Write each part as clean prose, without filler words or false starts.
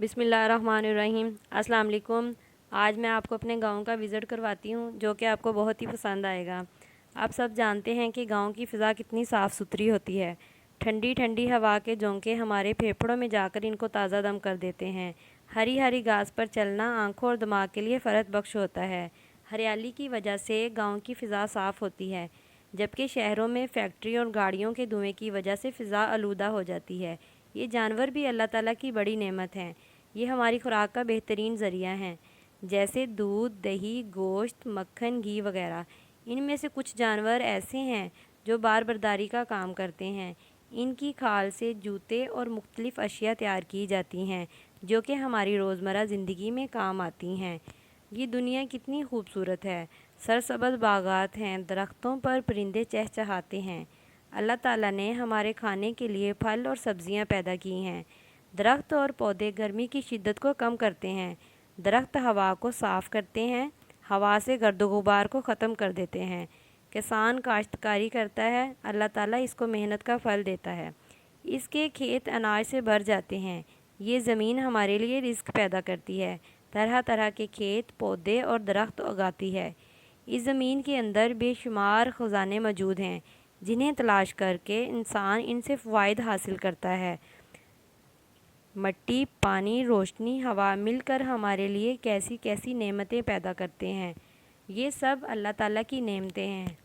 बिस्मिल्लाहिर्रहमानिर्रहीम। अस्सलाम वालेकुम। आज मैं आपको अपने गांव का विज़िट करवाती हूं जो कि आपको बहुत ही पसंद आएगा। आप सब जानते हैं कि गांव की फ़िज़ा कितनी साफ़ सुथरी होती है। ठंडी ठंडी हवा के झोंके हमारे फेफड़ों में जाकर इनको ताज़ा दम कर देते हैं। हरी हरी घास पर चलना आँखों और दिमाग के लिए फ़रत बख्श होता है। हरियाली की वजह से गाँव की फ़िज़ा साफ़ होती है, जबकि शहरों में फैक्ट्री और गाड़ियों के धुएँ की वजह से फ़िज़ा आलूदा हो जाती है। ये जानवर भी अल्लाह ताला की बड़ी नेमत हैं। ये हमारी खुराक का बेहतरीन ज़रिया हैं, जैसे दूध, दही, गोश्त, मक्खन, घी वगैरह। इनमें से कुछ जानवर ऐसे हैं जो बार बर्दारी का काम करते हैं। इनकी खाल से जूते और मुख्तलिफ़ अशिया तैयार की जाती हैं जो कि हमारी रोज़मर्रा ज़िंदगी में काम आती हैं। ये दुनिया कितनी खूबसूरत है। सरसब्ज़ बागात हैं, दरख्तों पर परिंदे चहचहाते हैं। अल्लाह ताला ने हमारे खाने के लिए फल और सब्ज़ियाँ पैदा की हैं। दरख्त और पौधे गर्मी की शिद्दत को कम करते हैं। दरख्त हवा को साफ़ करते हैं, हवा से गर्द गुबार को ख़त्म कर देते हैं। किसान काश्तकारी करता है, अल्लाह ताला इसको मेहनत का फल देता है। इसके खेत अनाज से भर जाते हैं। ये ज़मीन हमारे लिए रिस्क पैदा करती है, तरह तरह के खेत, पौधे और दरख्त उगाती है। इस ज़मीन के अंदर बेशुमार ख़जाने मौजूद हैं जिन्हें तलाश करके इंसान इनसे फ़वाइद हासिल करता है। मिट्टी, पानी, रोशनी, हवा मिलकर हमारे लिए कैसी कैसी नेमतें पैदा करते हैं। ये सब अल्लाह ताला की नेमतें हैं।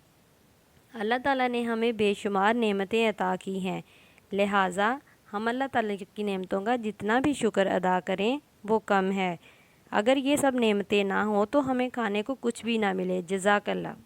अल्लाह ताला ने हमें बेशुमार नेमतें अता की हैं, लिहाजा हम अल्लाह ताला की नेमतों का जितना भी शुक्र अदा करें वो कम है। अगर ये सब नेमतें ना हो तो हमें खाने को कुछ भी ना मिले। जज़ाकल्लाह।